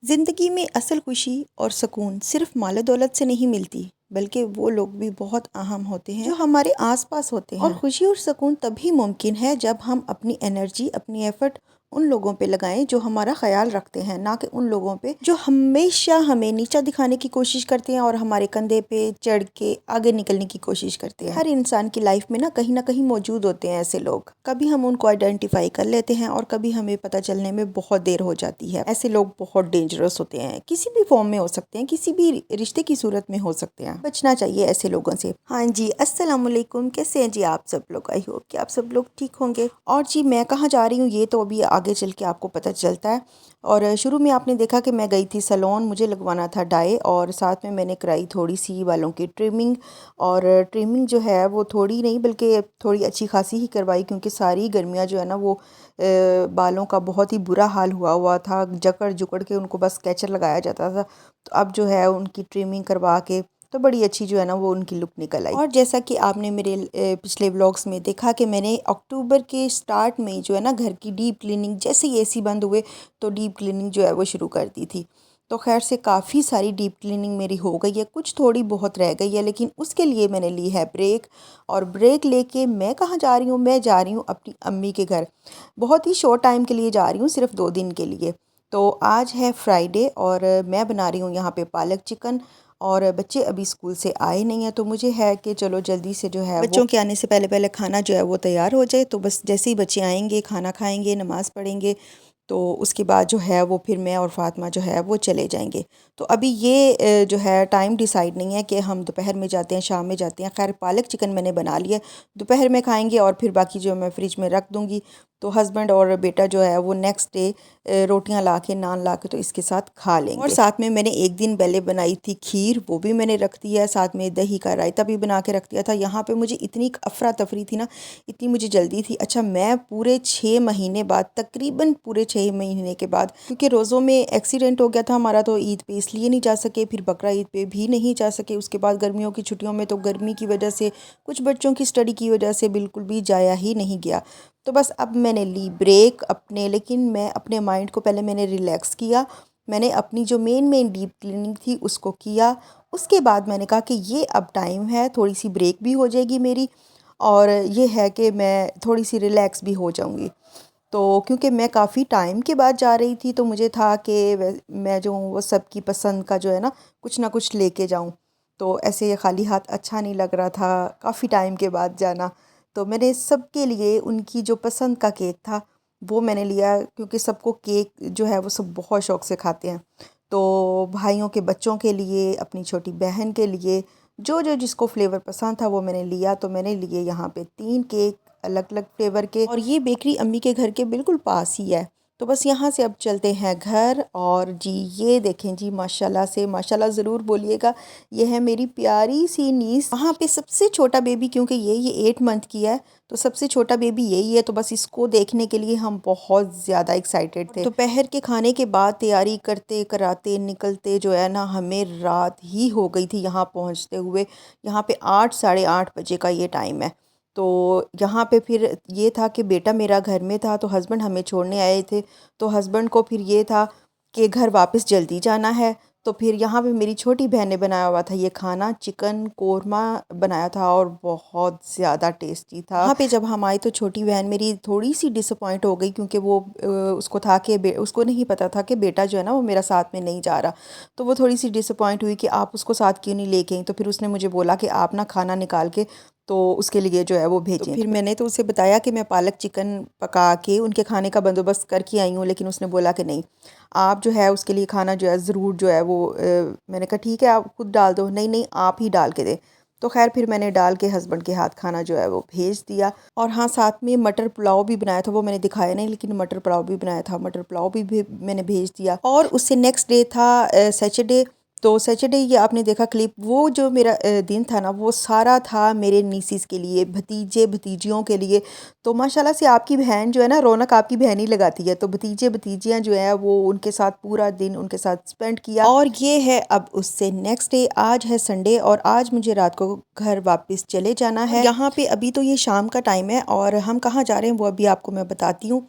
ज़िंदगी में असल खुशी और सुकून सिर्फ मालो दौलत से नहीं मिलती, बल्कि वो लोग भी बहुत अहम होते हैं जो हमारे आसपास होते हैं। और खुशी और सुकून तभी मुमकिन है जब हम अपनी एनर्जी, अपनी एफर्ट उन लोगों पे लगाएं जो हमारा ख्याल रखते हैं, ना कि उन लोगों पे जो हमेशा हमें नीचा दिखाने की कोशिश करते हैं और हमारे कंधे पे चढ़ के आगे निकलने की कोशिश करते हैं। हर इंसान की लाइफ में ना कहीं मौजूद होते हैं ऐसे लोग। कभी हम उनको आइडेंटिफाई कर लेते हैं और कभी हमें पता चलने में बहुत देर हो जाती है। ऐसे लोग बहुत डेंजरस होते हैं, किसी भी फॉर्म में हो सकते हैं, किसी भी रिश्ते की सूरत में हो सकते हैं। बचना चाहिए ऐसे लोगों से। हाँ जी, अस्सलाम वालेकुम। कैसे हैं जी आप सब लोग? आई होप कि आप सब लोग ठीक होंगे। और जी, मैं कहाँ जा रही हूँ ये तो अभी आगे चल के आपको पता चलता है। और शुरू में आपने देखा कि मैं गई थी सैलून, मुझे लगवाना था डाई, और साथ में मैंने कराई थोड़ी सी बालों की ट्रिमिंग। और ट्रिमिंग जो है वो थोड़ी नहीं बल्कि थोड़ी अच्छी खासी ही करवाई, क्योंकि सारी गर्मियाँ जो है ना वो बालों का बहुत ही बुरा हाल हुआ हुआ था। जकड़ जुकड़ के उनको बस कैचर लगाया जाता था। तो अब जो है उनकी ट्रिमिंग करवा के तो बड़ी अच्छी जो है ना वो उनकी लुक निकल आई। और जैसा कि आपने मेरे पिछले व्लॉग्स में देखा कि मैंने अक्टूबर के स्टार्ट में जो है ना घर की डीप क्लीनिंग, जैसे ही एसी बंद हुए तो डीप क्लीनिंग जो है वो शुरू कर दी थी। तो खैर से काफ़ी सारी डीप क्लीनिंग मेरी हो गई है, कुछ थोड़ी बहुत रह गई है, लेकिन उसके लिए मैंने ली है ब्रेक। और ब्रेक लेके मैं कहाँ जा रही हूँ? मैं जा रही हूँ अपनी अम्मी के घर। बहुत ही शॉर्ट टाइम के लिए जा रही हूँ, सिर्फ 2 दिन के लिए। तो आज है फ्राइडे और मैं बना रही हूँ यहाँ पे पालक चिकन। और बच्चे अभी स्कूल से आए नहीं हैं, तो मुझे है कि चलो जल्दी से जो है बच्चों के आने से पहले पहले खाना जो है वो तैयार हो जाए। तो बस जैसे ही बच्चे आएंगे, खाना खाएंगे, नमाज़ पढ़ेंगे, तो उसके बाद जो है वो फिर मैं और फातिमा जो है वो चले जाएंगे। तो अभी ये जो है टाइम डिसाइड नहीं है कि हम दोपहर में जाते हैं, शाम में जाते हैं। खैर पालक चिकन मैंने बना लिया, दोपहर में खाएंगे और फिर बाकी जो मैं फ्रिज में रख दूँगी। तो हस्बैंड और बेटा जो है वो नेक्स्ट डे रोटियां ला के, नान ला के तो इसके साथ खा लेंगे। और साथ में मैंने एक दिन पहले बनाई थी खीर, वो भी मैंने रख दिया है। साथ में दही का रायता भी बना के रख दिया था। यहाँ पे मुझे इतनी अफरा तफरी थी ना, इतनी मुझे जल्दी थी। अच्छा, मैं पूरे 6 महीने बाद, तकरीबन पूरे 6 महीने के बाद, क्योंकि रोज़ों में एक्सीडेंट हो गया था हमारा, तो ईद पे इसलिए नहीं जा सके, फिर बकरा ईद पे भी नहीं जा सके। उसके बाद गर्मियों की छुट्टियों में तो गर्मी की वजह से, कुछ बच्चों की स्टडी की वजह से बिल्कुल भी जाया ही नहीं गया। तो बस अब मैंने ली ब्रेक अपने, लेकिन मैं अपने माइंड को पहले मैंने रिलैक्स किया। मैंने अपनी जो मेन डीप क्लीनिंग थी उसको किया। उसके बाद मैंने कहा कि ये अब टाइम है, थोड़ी सी ब्रेक भी हो जाएगी मेरी, और ये है कि मैं थोड़ी सी रिलैक्स भी हो जाऊंगी। तो क्योंकि मैं काफ़ी टाइम के बाद जा रही थी, तो मुझे था कि मैं जो हूँ वो सबकी पसंद का जो है ना कुछ लेके जाऊँ। तो ऐसे खाली हाथ अच्छा नहीं लग रहा था, काफ़ी टाइम के बाद जाना। तो मैंने सबके लिए उनकी जो पसंद का केक था वो मैंने लिया, क्योंकि सबको केक जो है वो सब बहुत शौक़ से खाते हैं। तो भाइयों के बच्चों के लिए, अपनी छोटी बहन के लिए, जो जो जिसको फ्लेवर पसंद था वो मैंने लिया। तो मैंने लिए यहाँ पे 3 केक अलग अलग फ्लेवर के, और ये बेकरी अम्मी के घर के बिल्कुल पास ही है। तो बस यहाँ से अब चलते हैं घर। और जी ये देखें जी, माशाल्लाह से माशाल्लाह ज़रूर बोलिएगा, ये है मेरी प्यारी सी नीस। वहाँ पे सबसे छोटा बेबी, क्योंकि ये 8 मंथ की है, तो सबसे छोटा बेबी यही है। तो बस इसको देखने के लिए हम बहुत ज़्यादा एक्साइटेड थे। दोपहर के खाने के बाद तैयारी करते कराते निकलते जो है ना, हमें रात ही हो गई थी यहाँ पहुँचते हुए। यहाँ पे 8, साढ़े 8 बजे का ये टाइम है। तो यहाँ पे फिर ये था कि बेटा मेरा घर में था, तो हस्बैंड हमें छोड़ने आए थे। तो हस्बैंड को फिर ये था कि घर वापस जल्दी जाना है। तो फिर यहाँ पे मेरी छोटी बहन ने बनाया हुआ था ये खाना, चिकन कोरमा बनाया था, और बहुत ज़्यादा टेस्टी था। यहाँ पे जब हम आए तो छोटी बहन मेरी थोड़ी सी डिसअपॉइंट हो गई, क्योंकि वो उसको था कि उसको नहीं पता था कि बेटा जो है ना वो मेरा साथ में नहीं जा रहा। तो वो थोड़ी सी डिसअपॉइंट हुई कि आप उसको साथ क्यों नहीं लेके आई। तो फिर उसने मुझे बोला कि आप ना खाना निकाल के तो उसके लिए जो है वो भेजें। तो फिर मैंने तो उसे बताया कि मैं पालक चिकन पका के उनके खाने का बंदोबस्त करके आई हूँ, लेकिन उसने बोला कि नहीं, आप जो है उसके लिए खाना जो है ज़रूर जो है वो मैंने कहा ठीक है आप खुद डाल दो। नहीं नहीं, आप ही डाल के दे। तो खैर फिर मैंने डाल के हस्बैंड के हाथ खाना जो है वो भेज दिया। और हाँ, साथ में मटर पुलाव भी बनाया था, वो मैंने दिखाया नहीं, लेकिन मटर पुलाव भी बनाया था, मटर पुलाव भी मैंने भेज दिया। और उससे नेक्स्ट डे था सैटरडे। तो सैटरडे ये आपने देखा क्लिप, वो जो मेरा दिन था ना वो सारा था मेरे नीसीस के लिए, भतीजे भतीजियों के लिए। तो माशाल्लाह से आपकी बहन जो है ना, रौनक आपकी बहन ही लगाती है। तो भतीजे भतीजियाँ जो है वो उनके साथ पूरा दिन उनके साथ स्पेंड किया। और ये है अब उससे नेक्स्ट डे, आज है संडे, और आज मुझे रात को घर वापस चले जाना है। यहाँ पे अभी तो ये शाम का टाइम है, और हम कहाँ जा रहे हैं वो अभी आपको मैं बताती हूँ।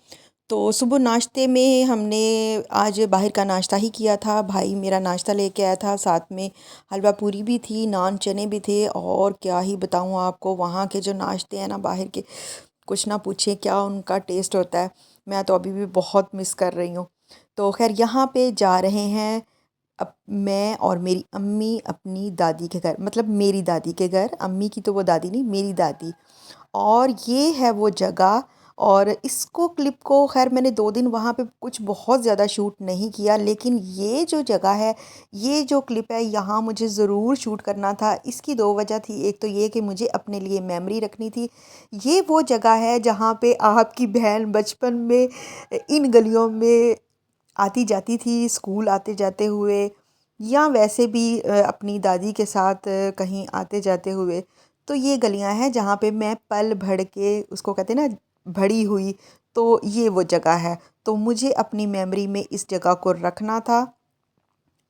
तो सुबह नाश्ते में हमने आज बाहर का नाश्ता ही किया था। भाई मेरा नाश्ता लेके आया था, साथ में हलवा पूरी भी थी, नान चने भी थे। और क्या ही बताऊँ आपको, वहाँ के जो नाश्ते हैं ना बाहर के, कुछ ना पूछे क्या उनका टेस्ट होता है। मैं तो अभी भी बहुत मिस कर रही हूँ। तो खैर यहाँ पे जा रहे हैं अब मैं और मेरी अम्मी अपनी दादी के घर, मतलब मेरी दादी के घर। अम्मी की तो वो दादी नहीं, मेरी दादी। और ये है वो जगह। और इसको क्लिप को खैर मैंने 2 दिन वहाँ पे कुछ बहुत ज़्यादा शूट नहीं किया, लेकिन ये जो जगह है, ये जो क्लिप है, यहाँ मुझे ज़रूर शूट करना था। इसकी 2 वजह थी। एक तो ये कि मुझे अपने लिए मेमोरी रखनी थी। ये वो जगह है जहाँ पे आपकी बहन बचपन में इन गलियों में आती जाती थी, स्कूल आते जाते हुए, या वैसे भी अपनी दादी के साथ कहीं आते जाते हुए। तो ये गलियां हैं जहाँ पे मैं पल भर के, उसको कहते हैं ना, भरी हुई। तो ये वो जगह है। तो मुझे अपनी मेमोरी में इस जगह को रखना था।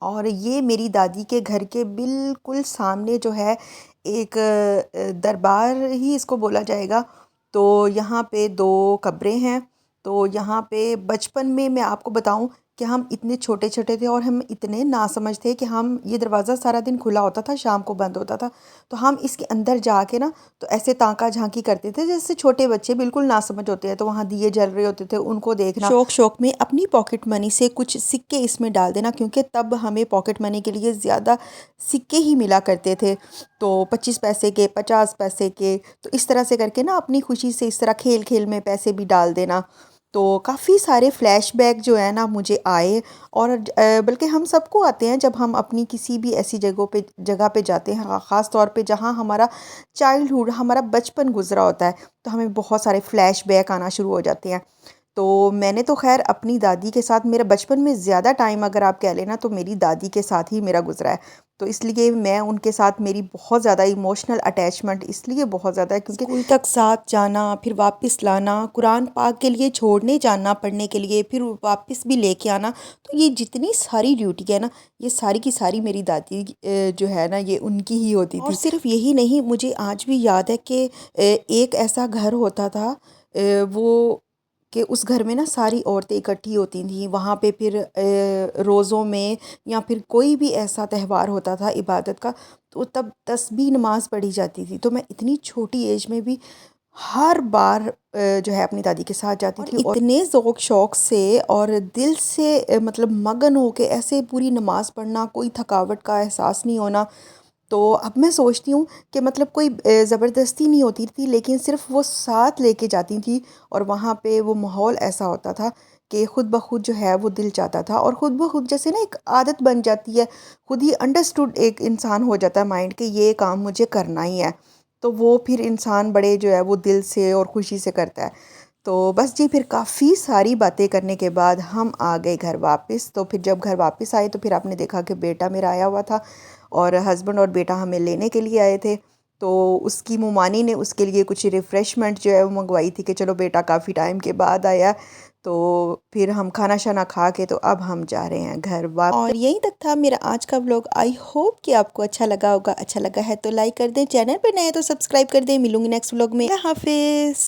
और ये मेरी दादी के घर के बिल्कुल सामने जो है एक दरबार ही इसको बोला जाएगा। तो यहाँ पे 2 कब्रें हैं। तो यहाँ पे बचपन में मैं आपको बताऊं कि हम इतने छोटे छोटे थे और हम इतने नासमझ थे कि हम, ये दरवाज़ा सारा दिन खुला होता था, शाम को बंद होता था। तो हम इसके अंदर जाके ना, तो ऐसे ताका झांकी करते थे जैसे छोटे बच्चे बिल्कुल नासमझ होते हैं। तो वहाँ दिए जल रहे होते थे, उनको देखना, शौक शौक में अपनी पॉकेट मनी से कुछ सिक्के इसमें डाल देना, क्योंकि तब हमें पॉकेट मनी के लिए ज़्यादा सिक्के ही मिला करते थे। तो 25 पैसे के, 50 पैसे के, तो इस तरह से करके ना अपनी खुशी से इस तरह खेल खेल में पैसे भी डाल देना। तो काफ़ी सारे फ्लैशबैक जो है ना मुझे आए। और बल्कि हम सबको आते हैं जब हम अपनी किसी भी ऐसी जगह पे जाते हैं, ख़ास तौर पे जहाँ हमारा चाइल्डहुड, हमारा बचपन गुजरा होता है। तो हमें बहुत सारे फ्लैशबैक आना शुरू हो जाते हैं। तो मैंने तो खैर अपनी दादी के साथ, मेरा बचपन में ज़्यादा टाइम अगर आप कह लेना तो मेरी दादी के साथ ही मेरा गुजरा है। तो इसलिए मैं उनके साथ, मेरी बहुत ज़्यादा इमोशनल अटैचमेंट इसलिए बहुत ज़्यादा है क्योंकि स्कूल तक साथ जाना, फिर वापस लाना, कुरान पाक के लिए छोड़ने जाना पढ़ने के लिए, फिर वापस भी लेके आना। तो ये जितनी सारी ड्यूटी है ना, ये सारी की सारी मेरी दादी जो है ना, ये उनकी ही होती थी। और सिर्फ यही नहीं, मुझे आज भी याद है कि एक ऐसा घर होता था, वो कि उस घर में ना सारी औरतें इकट्ठी होती थीं वहाँ पे। फिर रोज़ों में या फिर कोई भी ऐसा त्यौहार होता था इबादत का, तो तब तस्बीह नमाज पढ़ी जाती थी। तो मैं इतनी छोटी एज में भी हर बार जो है अपनी दादी के साथ जाती थी, और इतने ज़ौक़ शौक़ से और दिल से मतलब मगन हो के ऐसे पूरी नमाज पढ़ना, कोई थकावट का एहसास नहीं होना। तो अब मैं सोचती हूँ कि मतलब कोई ज़बरदस्ती नहीं होती थी, लेकिन सिर्फ वो साथ लेके जाती थी। और वहाँ पे वो माहौल ऐसा होता था कि खुद ब खुद जो है वो दिल चाहता था, और खुद ब खुद जैसे ना एक आदत बन जाती है, खुद ही अंडरस्टूड एक इंसान हो जाता है माइंड के, ये काम मुझे करना ही है। तो वो फिर इंसान बड़े जो है वो दिल से और खुशी से करता है। तो बस जी, फिर काफ़ी सारी बातें करने के बाद हम आ गए घर वापस। तो फिर जब घर वापस आए तो फिर आपने देखा कि बेटा मेरा आया हुआ था, और हस्बैंड और बेटा हमें लेने के लिए आए थे। तो उसकी मुमानी ने उसके लिए कुछ रिफ़्रेशमेंट जो है वो मंगवाई थी कि चलो बेटा काफ़ी टाइम के बाद आया। तो फिर हम खाना शाना खा के तो अब हम जा रहे हैं घर वापस। और यहीं तक था मेरा आज का व्लॉग। आई होप कि आपको अच्छा लगा होगा। अच्छा लगा है तो लाइक कर दें, चैनल पर नए हैं तो सब्सक्राइब कर दें। मिलूंगी नेक्स्ट व्लॉग में। अल्लाह हाफिज़।